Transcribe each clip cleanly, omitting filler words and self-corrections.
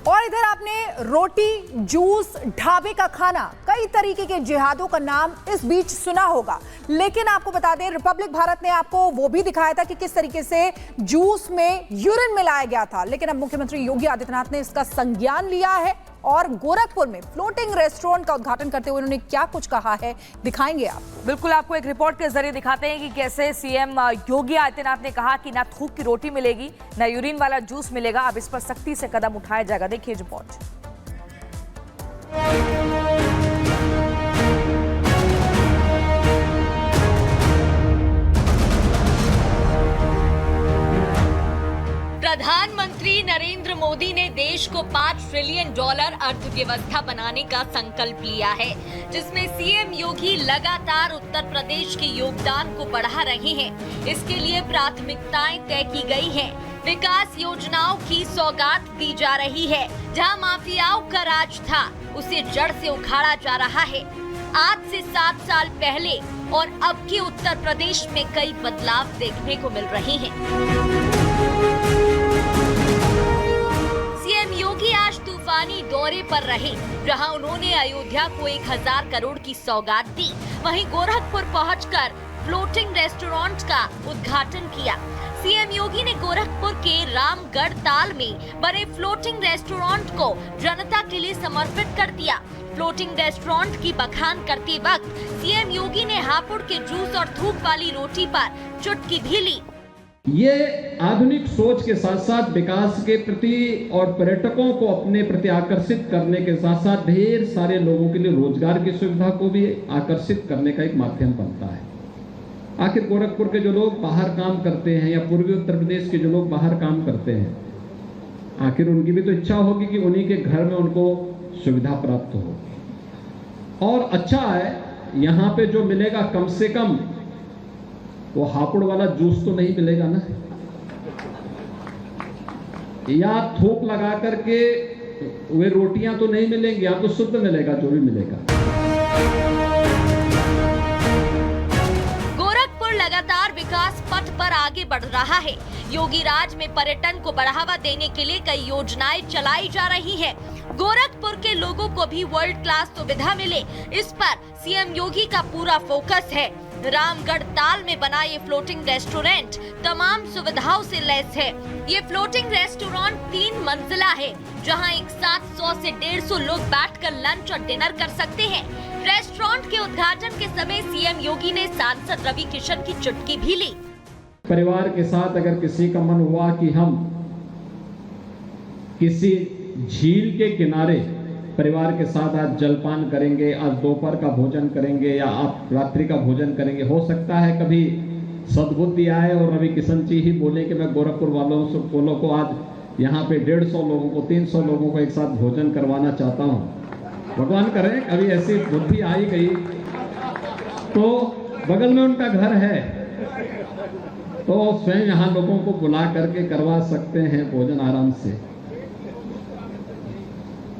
और इधर आपने रोटी, जूस, ढाबे का खाना, कई तरीके के जिहादों का नाम इस बीच सुना होगा। लेकिन आपको बता दें, रिपब्लिक भारत ने आपको वो भी दिखाया था कि किस तरीके से जूस में यूरिन मिलाया गया था। लेकिन अब मुख्यमंत्री योगी आदित्यनाथ ने इसका संज्ञान लिया है और गोरखपुर में फ्लोटिंग रेस्टोरेंट का उद्घाटन करते हुए उन्होंने क्या कुछ कहा है, दिखाएंगे आप। बिल्कुल, आपको एक रिपोर्ट के जरिए दिखाते हैं कि कैसे सीएम योगी आदित्यनाथ ने कहा कि ना थूक की रोटी मिलेगी, ना यूरिन वाला जूस मिलेगा। अब इस पर सख्ती से कदम उठाया जाएगा। देखिए रिपोर्ट। प्रधानमंत्री नरेंद्र मोदी ने देश को $5 ट्रिलियन अर्थव्यवस्था बनाने का संकल्प लिया है, जिसमें सीएम योगी लगातार उत्तर प्रदेश के योगदान को बढ़ा रहे हैं। इसके लिए प्राथमिकताएं तय की गई हैं। विकास योजनाओं की सौगात दी जा रही है। जहां माफियाओं का राज था, उसे जड़ से उखाड़ा जा रहा है। आज से 7 साल पहले और अब के उत्तर प्रदेश में कई बदलाव देखने को मिल रहे हैं। सीएम योगी आज तूफानी दौरे पर रहे, जहां उन्होंने अयोध्या को 1000 करोड़ की सौगात दी। वहीं गोरखपुर पहुंचकर फ्लोटिंग रेस्टोरेंट का उद्घाटन किया। सीएम योगी ने गोरखपुर के रामगढ़ ताल में बने फ्लोटिंग रेस्टोरेंट को जनता के लिए समर्पित कर दिया। फ्लोटिंग रेस्टोरेंट की बखान करते वक्त सीएम योगी ने हापुड़ के जूस और थूक वाली रोटी पर चुटकी भी ली। ये आधुनिक सोच के साथ साथ विकास के प्रति और पर्यटकों को अपने प्रति आकर्षित करने के साथ साथ ढेर सारे लोगों के लिए रोजगार की सुविधा को भी आकर्षित करने का एक माध्यम बनता है। आखिर गोरखपुर के जो लोग बाहर काम करते हैं या पूर्वी उत्तर प्रदेश के जो लोग बाहर काम करते हैं, आखिर उनकी भी तो इच्छा होगी कि उन्हीं के घर में उनको सुविधा प्राप्त हो। और अच्छा है, यहाँ पे जो मिलेगा कम से कम वो हापुड़ वाला जूस तो नहीं मिलेगा ना, या थूक लगा करके वे रोटियां तो नहीं मिलेंगी, या तो शुद्ध मिलेगा जो भी मिलेगा। गोरखपुर लगातार विकास पथ पर आगे बढ़ रहा है। योगी राज में पर्यटन को बढ़ावा देने के लिए कई योजनाएं चलाई जा रही हैं। गोरखपुर के लोगों को भी वर्ल्ड क्लास सुविधा मिले, इस पर सीएम योगी का पूरा फोकस है। रामगढ़ ताल में बना ये फ्लोटिंग रेस्टोरेंट तमाम सुविधाओं से लैस है। ये फ्लोटिंग रेस्टोरेंट 3 मंजिला है, जहां एक साथ 100 से 150 लोग बैठकर लंच और डिनर कर सकते हैं। रेस्टोरेंट के उद्घाटन के समय सीएम योगी ने सांसद रवि किशन की चुटकी भी ली। परिवार के साथ अगर किसी का मन हुआ कि हम किसी झील के किनारे परिवार के साथ आज जलपान करेंगे, आज दोपहर का भोजन करेंगे या आप रात्रि का भोजन करेंगे, हो सकता है कभी सद्बुद्धि आए और रवि किशन जी ही बोले कि मैं गोरखपुर वालों को आज यहाँ पे 150 लोगों को 300 लोगों को एक साथ भोजन करवाना चाहता हूँ। भगवान करें कभी ऐसी बुद्धि आई गई तो बगल में उनका घर है तो स्वयं यहाँ लोगों को बुला करके करवा सकते हैं भोजन आराम से।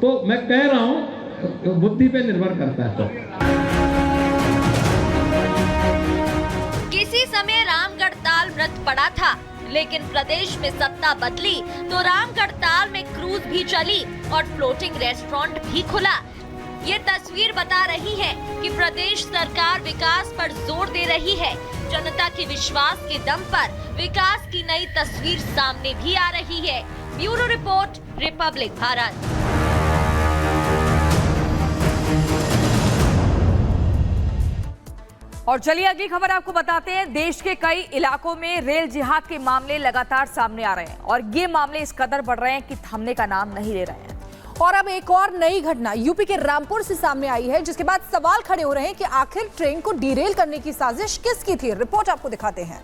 तो मैं कह रहा हूं बुद्धि पे निर्भर करता है। तो किसी समय रामगढ़ ताल मृत पड़ा था, लेकिन प्रदेश में सत्ता बदली तो रामगढ़ ताल में क्रूज भी चली और फ्लोटिंग रेस्टोरेंट भी खुला। ये तस्वीर बता रही है कि प्रदेश सरकार विकास पर जोर दे रही है। जनता के विश्वास के दम पर विकास की नई तस्वीर सामने भी आ रही है। Bureau report, Republic Bharat. और चलिए अगली खबर आपको बताते हैं। देश के कई इलाकों में रेल जिहाद के मामले लगातार सामने आ रहे हैं और ये मामले इस कदर बढ़ रहे हैं कि थमने का नाम नहीं ले रहे हैं। और अब एक और नई घटना यूपी के रामपुर से सामने आई है, जिसके बाद सवाल खड़े हो रहे हैं कि आखिर ट्रेन को डीरेल करने की साजिश किसकी थी। रिपोर्ट आपको दिखाते हैं।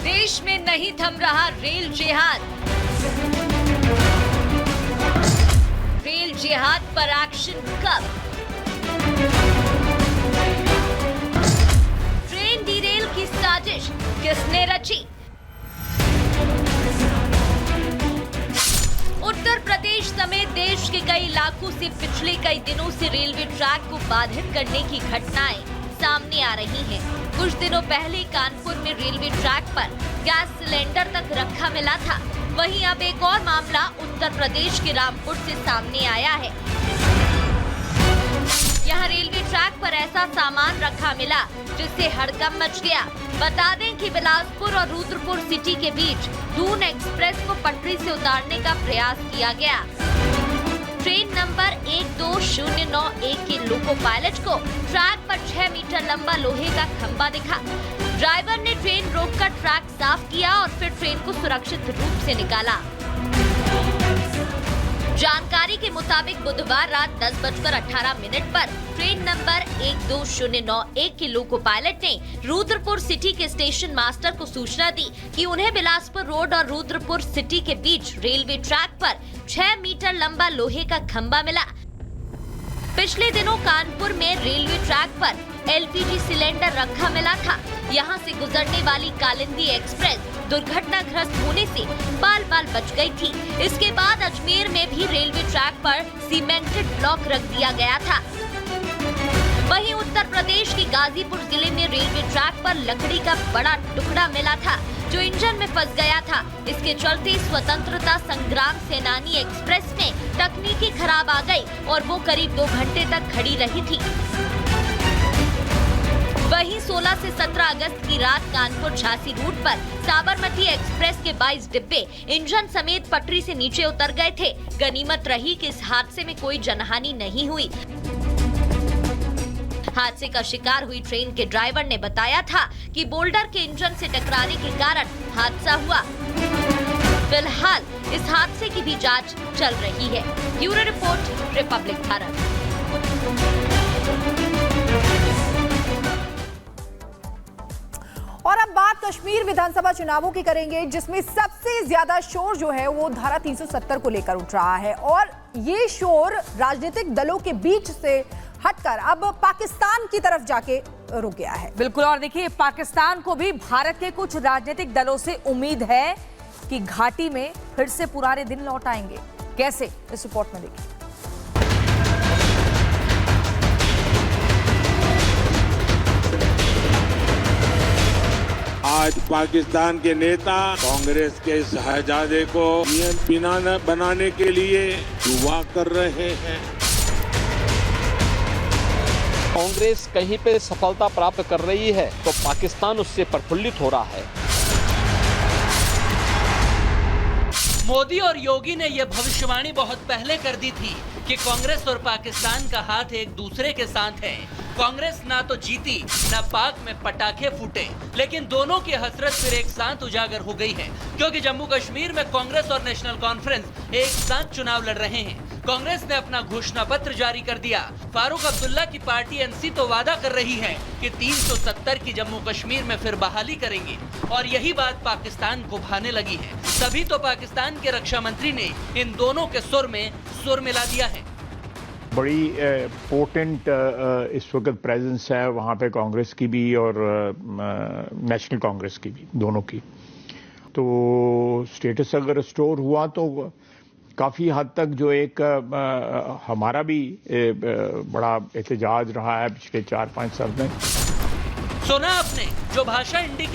देश में नहीं थम रहा रेल जिहाद। रेल जिहाद पर एक्शन कब? ट्रेन डीरेल की साजिश किसने रची? उत्तर प्रदेश समेत देश के कई इलाकों से पिछले कई दिनों से रेलवे ट्रैक को बाधित करने की घटनाएं सामने आ रही हैं। कुछ दिनों पहले कानपुर में रेलवे ट्रैक पर गैस सिलेंडर तक रखा मिला था। वहीं अब एक और मामला उत्तर प्रदेश के रामपुर से सामने आया है। यहाँ रेलवे ट्रैक पर ऐसा सामान रखा मिला जिससे हड़कंप मच गया। बता दें कि बिलासपुर और रुद्रपुर सिटी के बीच दून एक्सप्रेस को पटरी से उतारने का प्रयास किया गया। ट्रेन नंबर 12091 के लोको पायलट को ट्रैक पर 6 मीटर लंबा लोहे का खंभा दिखा। ड्राइवर ने ट्रेन रोककर ट्रैक साफ किया और फिर ट्रेन को सुरक्षित रूप से निकाला। जानकारी के मुताबिक बुधवार रात 10:18 पर ट्रेन नंबर 12091 के लोको पायलट ने रुद्रपुर सिटी के स्टेशन मास्टर को सूचना दी कि उन्हें बिलासपुर रोड और रुद्रपुर सिटी के बीच रेलवे ट्रैक पर 6 मीटर लंबा लोहे का खंभा मिला। पिछले दिनों कानपुर में रेलवे ट्रैक पर एलपीजी सिलेंडर रखा मिला था। यहाँ से गुजरने वाली कालिंदी एक्सप्रेस दुर्घटनाग्रस्त होने से बाल बाल बच गई थी। इसके बाद अजमेर में भी रेलवे ट्रैक पर सीमेंटेड ब्लॉक रख दिया गया था। वहीं उत्तर प्रदेश के गाजीपुर जिले में रेलवे ट्रैक पर लकड़ी का बड़ा टुकड़ा मिला था जो इंजन में फंस गया था। इसके चलते स्वतंत्रता संग्राम सेनानी एक्सप्रेस में तकनीकी खराब आ गई और वो करीब 2 घंटे तक खड़ी रही थी। वहीं 16 से 17 अगस्त की रात कानपुर झांसी रूट पर साबरमती एक्सप्रेस के 22 डिब्बे इंजन समेत पटरी से नीचे उतर गए थे। गनीमत रही कि इस हादसे में कोई जनहानि नहीं हुई। हादसे का शिकार हुई ट्रेन के ड्राइवर ने बताया था कि बोल्डर के इंजन से टकराने के कारण हादसा हुआ। फिलहाल इस हादसे की भी जांच चल रही है। Bureau report, Republic Bharat. और अब बात कश्मीर विधानसभा चुनावों की करेंगे, जिसमें सबसे ज्यादा शोर जो है वो धारा 370 को लेकर उठ रहा है। और ये शोर राजनीतिक दलों के बीच से हटकर अब पाकिस्तान की तरफ जाके रुक गया है। बिल्कुल, और देखिए पाकिस्तान को भी भारत के कुछ राजनीतिक दलों से उम्मीद है कि घाटी में फिर से पुराने दिन लौट आएंगे। कैसे, इस रिपोर्ट में देखिए। आज पाकिस्तान के नेता कांग्रेस के शहजादे को पीएम बनाने के लिए दुआ कर रहे हैं। कांग्रेस कहीं पे सफलता प्राप्त कर रही है तो पाकिस्तान उससे प्रफुल्लित हो रहा है। मोदी और योगी ने यह भविष्यवाणी बहुत पहले कर दी थी कि कांग्रेस और पाकिस्तान का हाथ एक दूसरे के साथ है। कांग्रेस ना तो जीती ना पाक में पटाखे फूटे, लेकिन दोनों की हसरत फिर एक साथ उजागर हो गई है, क्योंकि जम्मू कश्मीर में कांग्रेस और नेशनल कॉन्फ्रेंस एक साथ चुनाव लड़ रहे हैं। कांग्रेस ने अपना घोषणा पत्र जारी कर दिया। फारूक अब्दुल्ला की पार्टी एनसी तो वादा कर रही है कि 370 की जम्मू कश्मीर में फिर बहाली करेंगे, और यही बात पाकिस्तान को भाने लगी है। तभी तो पाकिस्तान के रक्षा मंत्री ने इन दोनों के सुर में सुर मिला दिया है। बड़ी पोटेंट इस वक्त प्रेजेंस है वहाँ पे कांग्रेस की भी और नेशनल कांग्रेस की भी, दोनों की। तो स्टेटस अगर रिस्टोर हुआ तो काफ़ी हद तक जो एक हमारा भी बड़ा एहतजाज रहा है पिछले 4-5 साल में। सुना आपने, जो भाषा इंडी